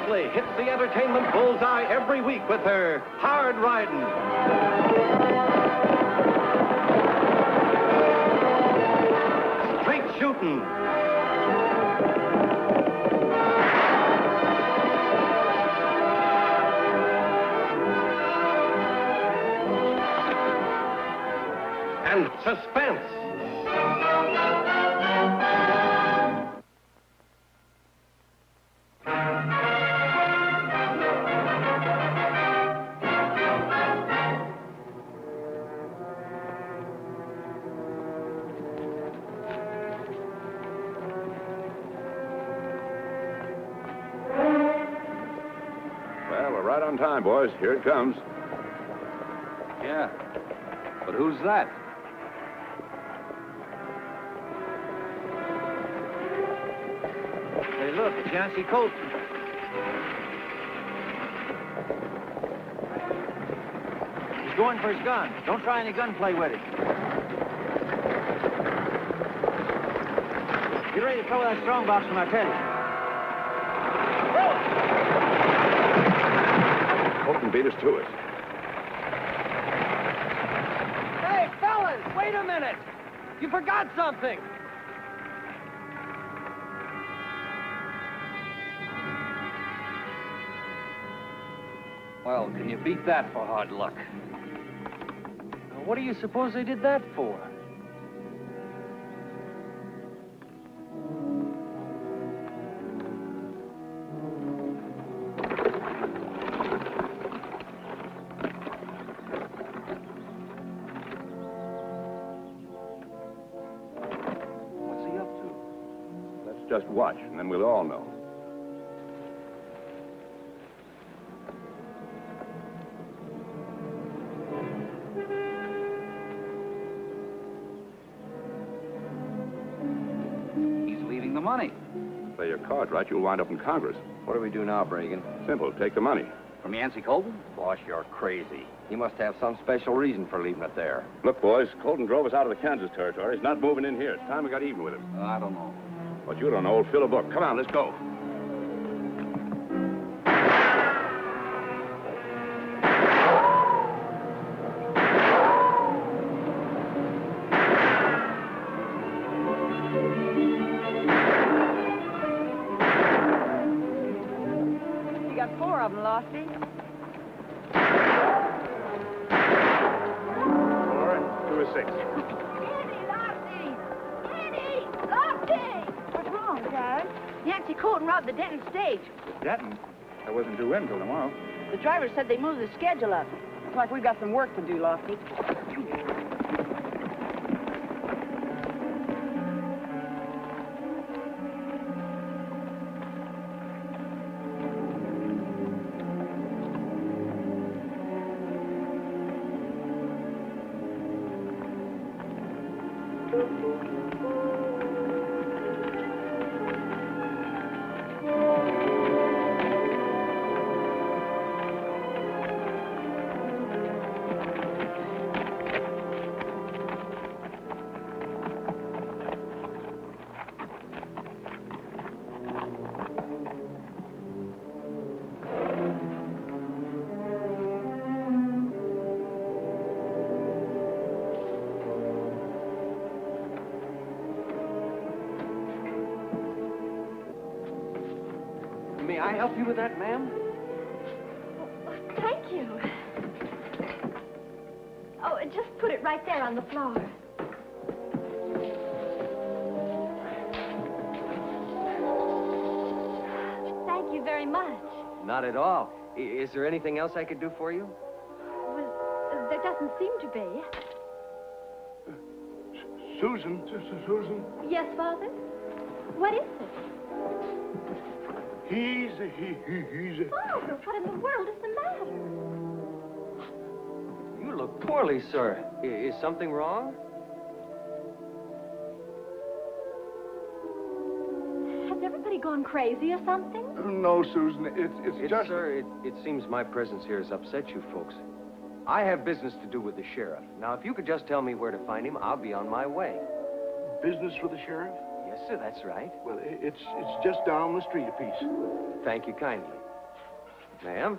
Oakley hits the entertainment bullseye every week with her Hard Riding. Straight Shooting. And Suspense. Well, we're right on time, boys. Here it comes. Yeah. But who's that? Hey, look, it's Yancey Colton. He's going for his gun. Don't try any gunplay with it. Get ready to throw that strongbox when I tell you. Colton beat us to it. Hey, fellas, wait a minute. You forgot something. Well, can you beat that for hard luck? Now, what do you suppose they did that for? What's he up to? Let's just watch, and then we'll all know. Money. Play your cards right, you'll wind up in Congress. What do we do now, Bragan? Simple, take the money. From Yancey Colton? Boss, you're crazy. He must have some special reason for leaving it there. Look, boys, Colton drove us out of the Kansas territory. He's not moving in here. It's time we got even with him. I don't know. What you don't know, fill a book. Come on, let's go. Lofty. 4, 2 is 6. Lofty! What's wrong, Dad? Yancey Colton robbed the Denton stage. Denton? I wasn't due in till tomorrow. The driver said they moved the schedule up. Looks like we've got some work to do, Lofty. May I help you with that, ma'am? Thank you. Oh, just put it right there on the floor. Thank you very much. Not at all. Is there anything else I could do for you? Well, there doesn't seem to be. Susan. Yes, Father? What is it? He's Father, what in the world is the matter? You look poorly, sir. Is something wrong? Has everybody gone crazy or something? No, Susan, it's just... Sir, it seems my presence here has upset you folks. I have business to do with the sheriff. Now, if you could just tell me where to find him, I'll be on my way. Business with the sheriff? Yes, sir, that's right. Well, it's just down the street a piece. Thank you kindly. Ma'am?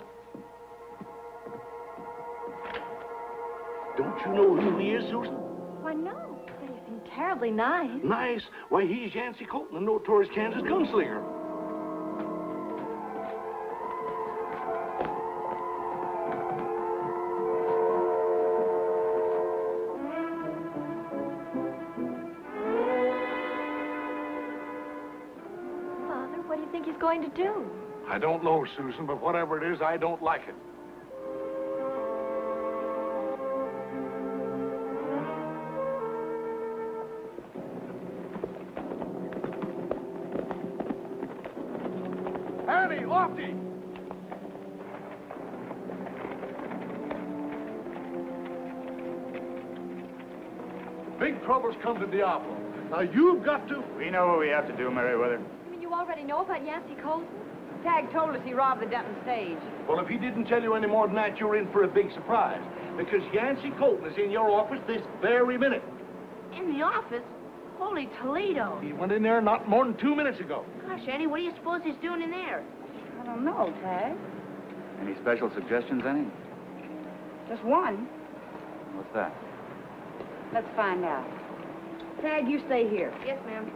Don't you know who he is, Susan? Why, no. But he seemed terribly nice. Nice. Why, he's Yancey Colton, the notorious Kansas gunslinger. Father, what do you think he's going to do? I don't know, Susan, but whatever it is, I don't like it. Annie, Lofty! Big trouble's come to Diablo. Now, you've got to... We know what we have to do, Meriwether. You mean you already know about Yancey Colton? Tag told us he robbed the Denton stage. Well, if he didn't tell you any more than that, you're in for a big surprise. Because Yancey Colton is in your office this very minute. In the office? Holy Toledo. He went in there not more than 2 minutes ago. Gosh, Eddie, what do you suppose he's doing in there? I don't know, Tag. Any special suggestions, any? Just one. What's that? Let's find out. Tag, you stay here. Yes, ma'am.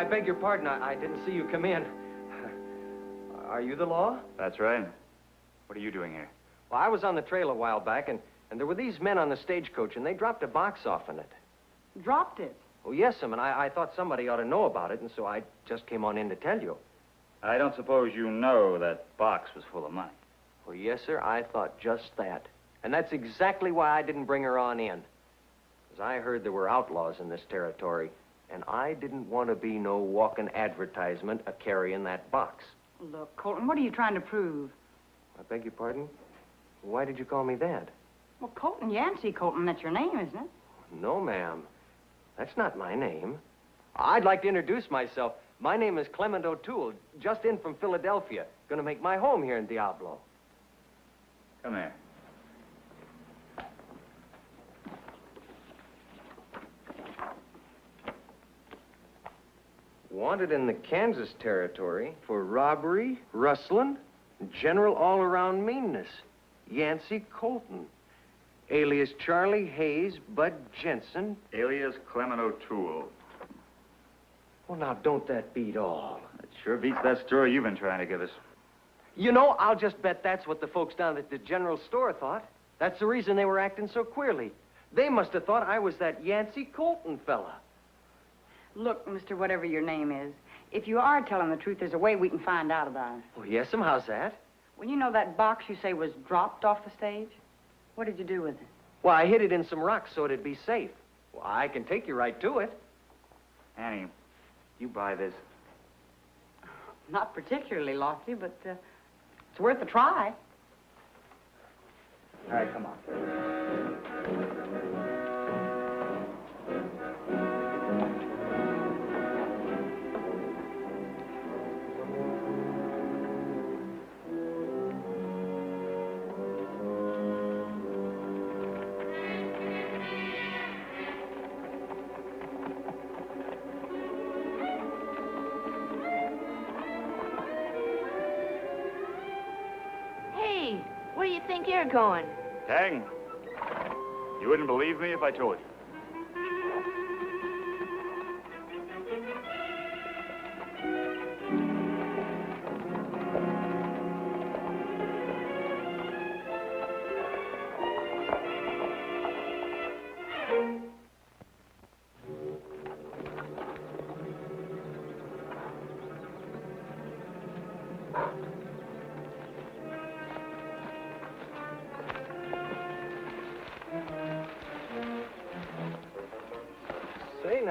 I beg your pardon. I didn't see you come in. Are you the law? That's right. What are you doing here? Well, I was on the trail a while back, and there were these men on the stagecoach, and they dropped a box off in it. Dropped it. Oh, yes, and I thought somebody ought to know about it, and so I just came on in to tell you. I don't suppose you know that box was full of money. Well, yes, sir, I thought just that. And that's exactly why I didn't bring her on in. Because I heard there were outlaws in this territory, and I didn't want to be no walking advertisement a carrying that box. Look, Colton, what are you trying to prove? I beg your pardon? Why did you call me that? Well, Colton, Yancey Colton, that's your name, isn't it? No, ma'am. That's not my name. I'd like to introduce myself. My name is Clement O'Toole, just in from Philadelphia. Gonna make my home here in Diablo. Come here. Wanted in the Kansas territory for robbery, rustling, and general all-around meanness. Yancey Colton, alias Charlie Hayes Bud Jensen. Alias Clement O'Toole. Well, now, don't that beat all? It sure beats that story you've been trying to give us. You know, I'll just bet that's what the folks down at the general store thought. That's the reason they were acting so queerly. They must have thought I was that Yancey Colton fella. Look, Mr. Whatever your name is, if you are telling the truth, there's a way we can find out about it. Well, yes'm, how's that? Well, you know that box you say was dropped off the stage? What did you do with it? Well, I hid it in some rocks so it'd be safe. Well, I can take you right to it. Annie, you buy this? Not particularly lofty, but it's worth a try. All right, come on. Hey, where do you think you're going? Tang, you wouldn't believe me if I told you.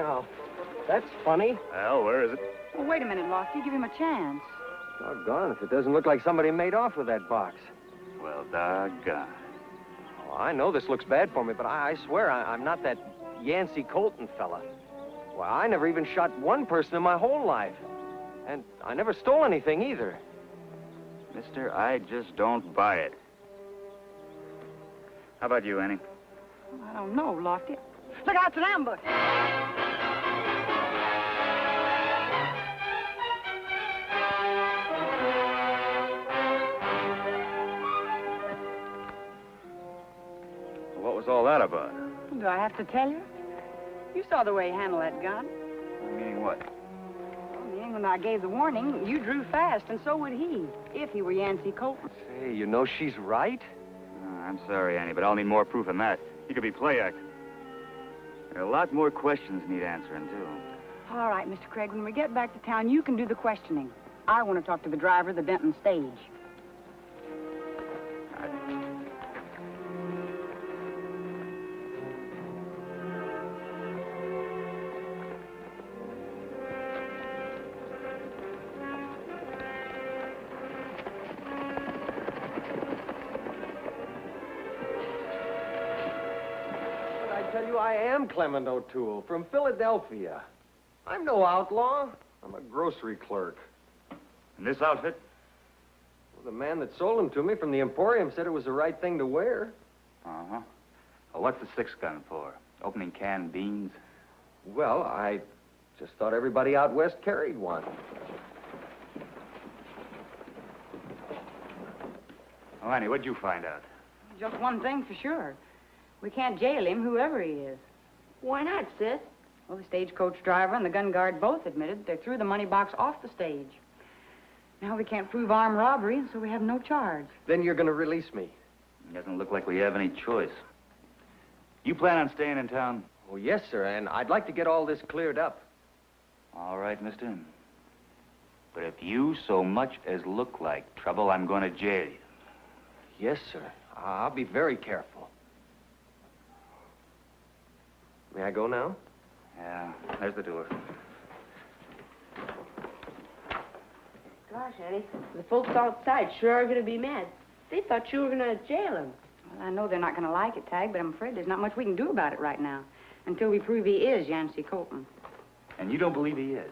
now. That's funny. Well, where is it? Well, wait a minute, Lofty. Give him a chance. Doggone if it doesn't look like somebody made off with that box. Well, doggone. Oh, I know this looks bad for me, but I swear I'm not that Yancey Colton fella. Why, I never even shot one person in my whole life. And I never stole anything either. Mister, I just don't buy it. How about you, Annie? I don't know, Lofty. Look out, it's an ambush. What was all that about? Do I have to tell you? You saw the way he handled that gun. Meaning what? Meaning when I gave the warning, you drew fast, and so would he, if he were Yancey Colton. Say, you know she's right? I'm sorry, Annie, but I'll need more proof than that. He could be play acting. There are a lot more questions need answering, too. All right, Mr. Craig, when we get back to town, you can do the questioning. I want to talk to the driver of the Denton stage. I am Clement O'Toole from Philadelphia. I'm no outlaw. I'm a grocery clerk. And this outfit? Well, the man that sold them to me from the Emporium said it was the right thing to wear. Uh-huh. Well, what's the six gun for? Opening canned beans? Well, I just thought everybody out west carried one. Oh, Annie, what'd you find out? Just one thing for sure. We can't jail him, whoever he is. Why not, Sis? Well, the stagecoach driver and the gun guard both admitted they threw the money box off the stage. Now we can't prove armed robbery, and so we have no charge. Then you're going to release me? It doesn't look like we have any choice. You plan on staying in town? Oh, yes, sir, and I'd like to get all this cleared up. All right, mister. But if you so much as look like trouble, I'm going to jail you. Yes, sir. I'll be very careful. May I go now? Yeah, there's the door. Gosh, Annie, the folks outside sure are going to be mad. They thought you were going to jail him. Well, I know they're not going to like it, Tag, but I'm afraid there's not much we can do about it right now until we prove he is Yancey Colton. And you don't believe he is?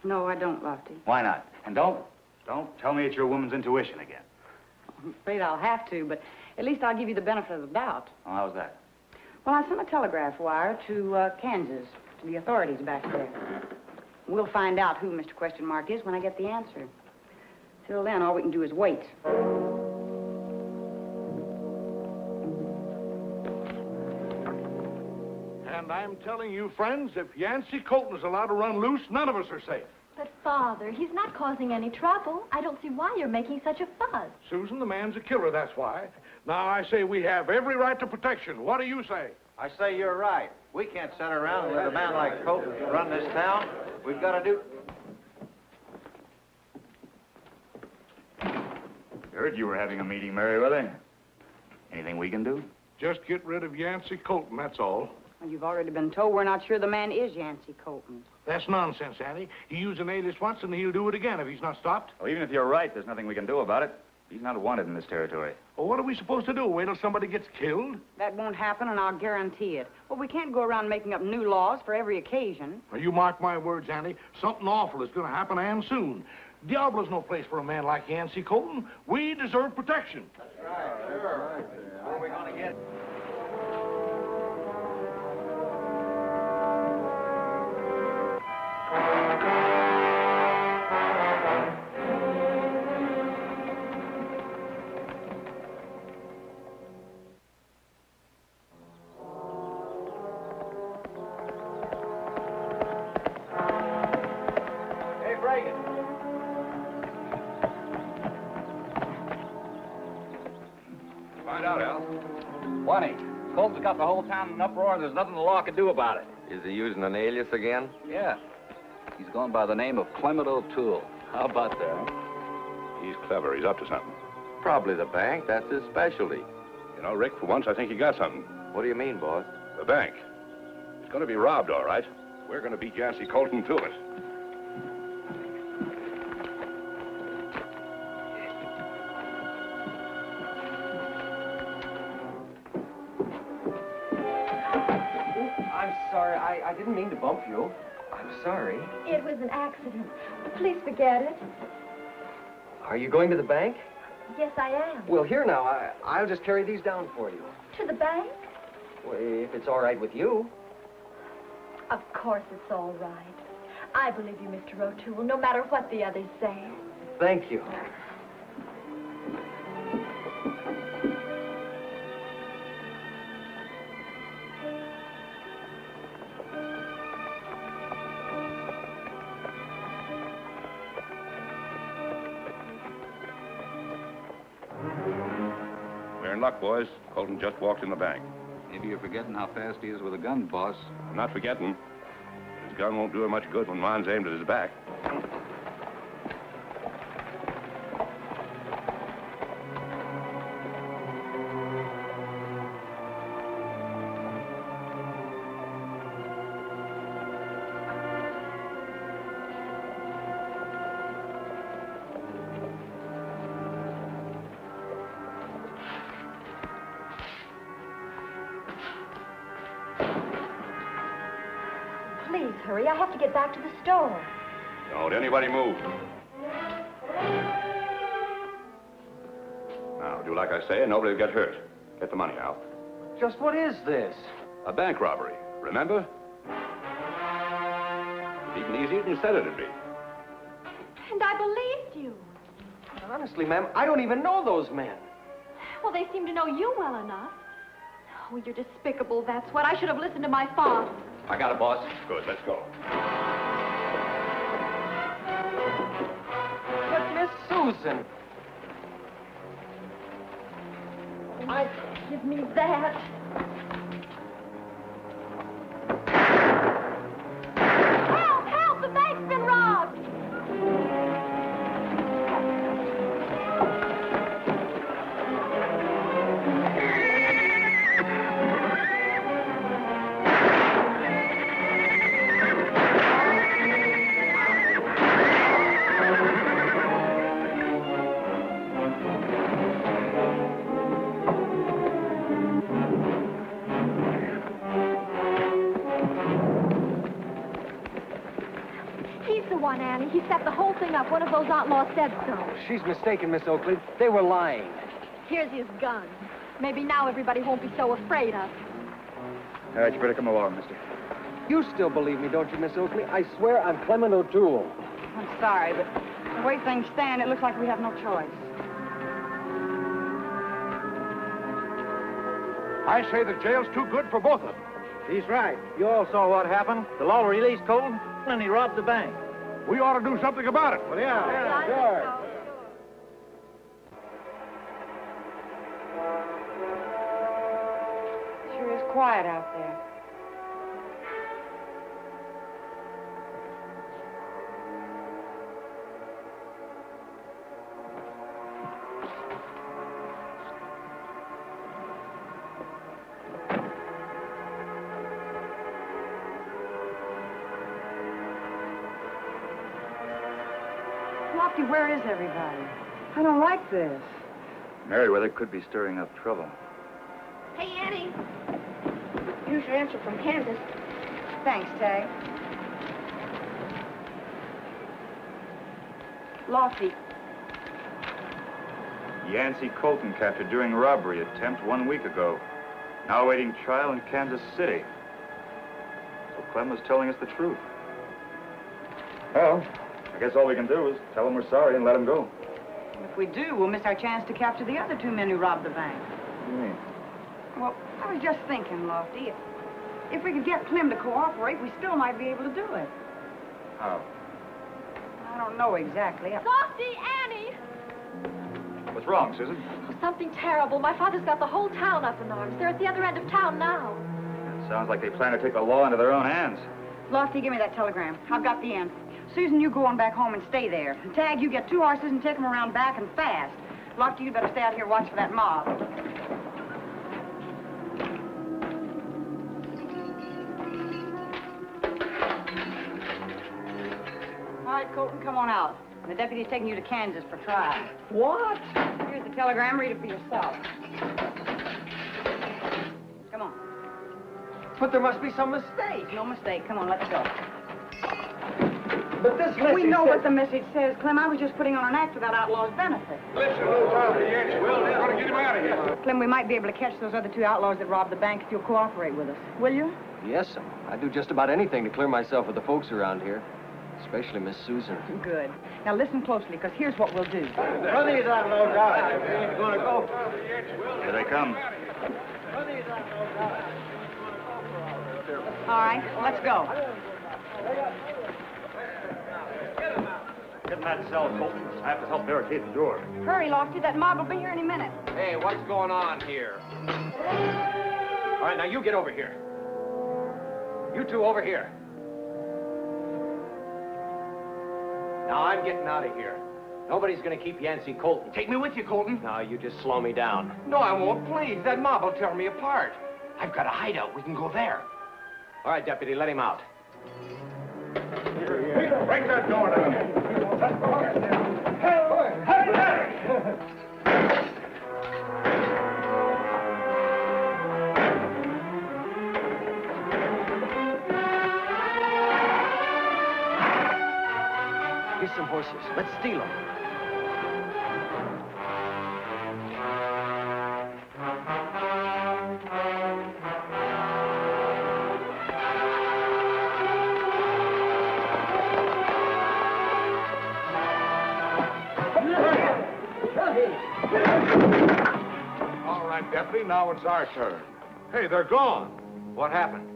No, I don't, Lofty. Why not? And don't tell me it's your woman's intuition again. I'm afraid I'll have to, but at least I'll give you the benefit of the doubt. Oh, how's that? Well, I sent a telegraph wire to Kansas, to the authorities back there. We'll find out who Mr. Question Mark is when I get the answer. Till then, all we can do is wait. And I'm telling you, friends, if Yancey Colton is allowed to run loose, none of us are safe. But, Father, he's not causing any trouble. I don't see why you're making such a fuss. Susan, the man's a killer, that's why. Now, I say we have every right to protection. What do you say? I say you're right. We can't sit around and let a man like Colton run this town. We've got to do... Heard you were having a meeting, Meriwether. Anything we can do? Just get rid of Yancey Colton, that's all. Well, you've already been told we're not sure the man is Yancey Colton. That's nonsense, Annie. He used an alias once, and he'll do it again if he's not stopped. Well, even if you're right, there's nothing we can do about it. He's not wanted in this territory. Well, what are we supposed to do? Wait till somebody gets killed? That won't happen, and I'll guarantee it. Well, we can't go around making up new laws for every occasion. Well, you mark my words, Annie. Something awful is going to happen, and soon. Diablo's no place for a man like Yancey Colton. We deserve protection. That's right. Sure. What are we going to get? Find out, Al. 20. Colton's got the whole town in an uproar, and there's nothing the law can do about it. Is he using an alias again? Yeah. He's going by the name of Clement O'Toole. How about that? He's clever. He's up to something. Probably the bank. That's his specialty. You know, Rick, for once, I think he got something. What do you mean, boss? The bank. It's going to be robbed, all right. We're going to beat Yancey Colton to it. I'm sorry. I didn't mean to bump you. I'm sorry. It was an accident. Please forget it. Are you going to the bank? Yes, I am. Well, here now. I'll just carry these down for you. To the bank? Well, if it's all right with you. Of course it's all right. I believe you, Mr. O'Toole, no matter what the others say. Thank you. We're in luck, boys. Colton just walked in the bank. Maybe you're forgetting how fast he is with a gun, boss. I'm not forgetting. His gun won't do him much good when mine's aimed at his back. Please hurry. I have to get back to the store. Don't anybody move. Now, do like I say, and nobody will get hurt. Get the money, Al. Just what is this? A bank robbery, remember? Even easier than you said it'd be. And I believed you. Honestly, ma'am, I don't even know those men. Well, they seem to know you well enough. Oh, you're despicable, that's what. I should have listened to my father. I got it, boss. Good, let's go. But Miss Susan. Give me that. Help! Help! The bank's been robbed! Annie. He set the whole thing up. One of those outlaws said so. She's mistaken, Miss Oakley. They were lying. Here's his gun. Maybe now everybody won't be so afraid of him. All right, you better come along, mister. You still believe me, don't you, Miss Oakley? I swear I'm Clement O'Toole. I'm sorry, but the way things stand, it looks like we have no choice. I say the jail's too good for both of them. He's right. You all saw what happened. The law released Colton, and he robbed the bank. We ought to do something about it. Well, yeah, sure. Sure is quiet out there. Lofty, where is everybody? I don't like this. Merriweather could be stirring up trouble. Hey, Annie. Here's your answer from Kansas. Thanks, Tag. Lofty. Yancey Colton captured during a robbery attempt 1 week ago. Now awaiting trial in Kansas City. So Clem was telling us the truth. Well, I guess all we can do is tell him we're sorry and let him go. If we do, we'll miss our chance to capture the other two men who robbed the bank. What do you mean? Well, I was just thinking, Lofty, if we could get Clem to cooperate, we still might be able to do it. How? I don't know exactly. Lofty, Annie! What's wrong, Susan? Oh, something terrible. My father's got the whole town up in arms. They're at the other end of town now. It sounds like they plan to take the law into their own hands. Lofty, give me that telegram. I've got the answer. Susan, you go on back home and stay there. And Tag, you get 2 horses and take them around back and fast. Lofty, you better stay out here and watch for that mob. right, Colton, come on out. The deputy's taking you to Kansas for trial. What? Here's the telegram. Read it for yourself. Come on. But there must be some mistake. No mistake. Come on, let's go. But this message We know says... what the message says, Clem. I was just putting on an act for that outlaw's benefit. Listen, little Tom, the Yanks will. They're going to get him out of here. Clem, we might be able to catch those other 2 outlaws that robbed the bank if you'll cooperate with us. Will you? Yes, sir. I'd do just about anything to clear myself with the folks around here. Especially Miss Susan. Good. Now listen closely, because here's what we'll do. Run these outlaws out. If they ain't gonna go. Here they come. Run these outlaws out. All right, let's go. Get in that cell, Colton. I have to help barricade the door. Hurry, Lofty. That mob will be here any minute. Hey, what's going on here? All right, now you get over here. You 2 over here. Now, I'm getting out of here. Nobody's gonna keep Yancey Colton. Take me with you, Colton. No, you just slow me down. No, I won't, please. That mob will tear me apart. I've got a hideout. We can go there. All right, deputy, let him out. Break that door down. Here's some horses. Let's steal them. All right, Deputy, now it's our turn. Hey, they're gone. What happened?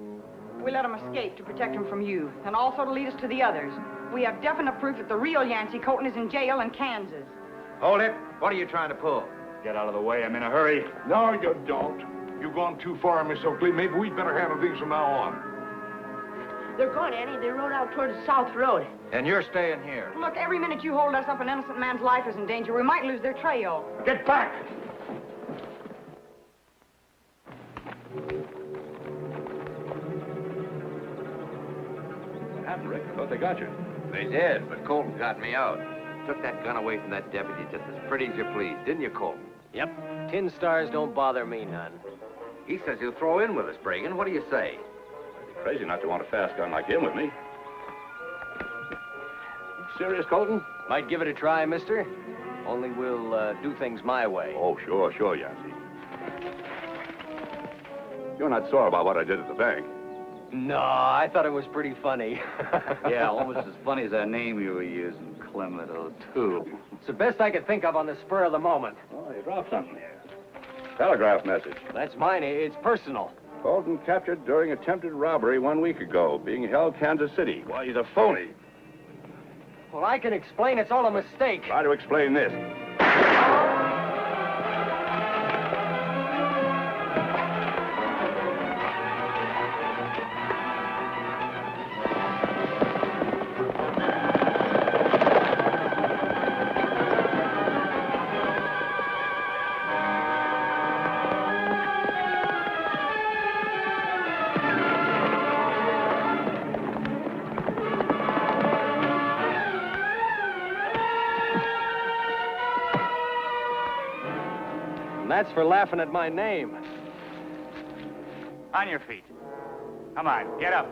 We let them escape to protect him from you, and also to lead us to the others. We have definite proof that the real Yancey Colton is in jail in Kansas. Hold it. What are you trying to pull? Get out of the way. I'm in a hurry. No, you don't. You've gone too far, Miss Oakley. Maybe we'd better handle things from now on. They're gone, Annie. They rode out toward the South Road. And you're staying here. Look, every minute you hold us up, an innocent man's life is in danger. We might lose their trail. Get back! What happened, Rick? I thought they got you. They did, but Colton got me out. Took that gun away from that deputy just as pretty as you please, didn't you, Colton? Yep. Tin stars don't bother me none. He says he'll throw in with us, Bragan. What do you say? I'd be crazy not to want a fast gun like him with me. Serious, Colton? Might give it a try, mister. Only we'll do things my way. Oh, sure, Yancey. You're not sore about what I did at the bank. No, I thought it was pretty funny. Yeah, almost as funny as that name you were using, Clement O'Toole. It's the best I could think of on the spur of the moment. Oh, you dropped something here. Telegraph message. That's mine. It's personal. Colton captured during attempted robbery 1 week ago, being held Kansas City. Why, he's a phony. Well, I can explain. It's all a mistake. Try to explain this. That's for laughing at my name. On your feet. Come on, get up.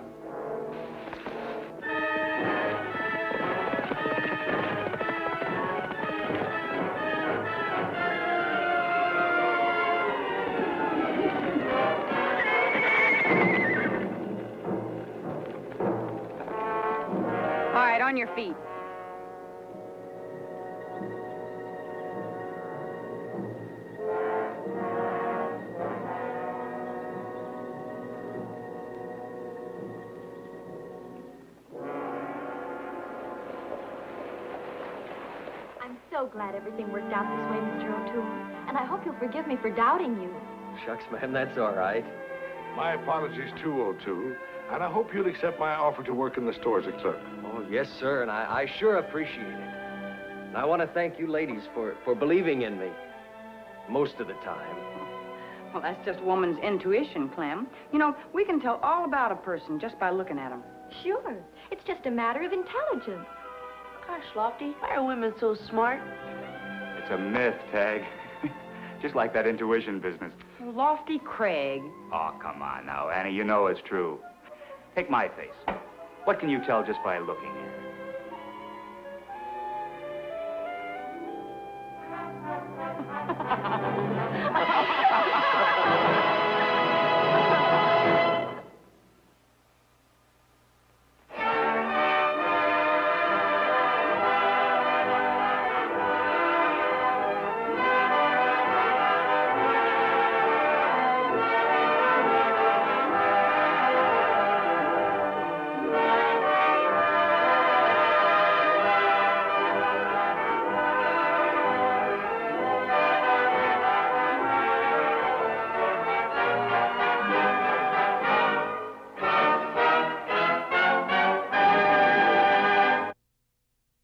All right, on your feet. I'm so glad everything worked out this way, Mr. O'Toole. And I hope you'll forgive me for doubting you. Shucks, ma'am, that's all right. My apologies too, O'Toole. And I hope you'll accept my offer to work in the store as a clerk. Oh, yes, sir, and I sure appreciate it. And I want to thank you ladies for believing in me. Most of the time. Well, that's just woman's intuition, Clem. You know, we can tell all about a person just by looking at them. Sure. It's just a matter of intelligence. Gosh, Lofty, why are women so smart? It's a myth, Tag. Just like that intuition business. Lofty Craig. Oh, come on now, Annie. You know it's true. Take my face. What can you tell just by looking at it?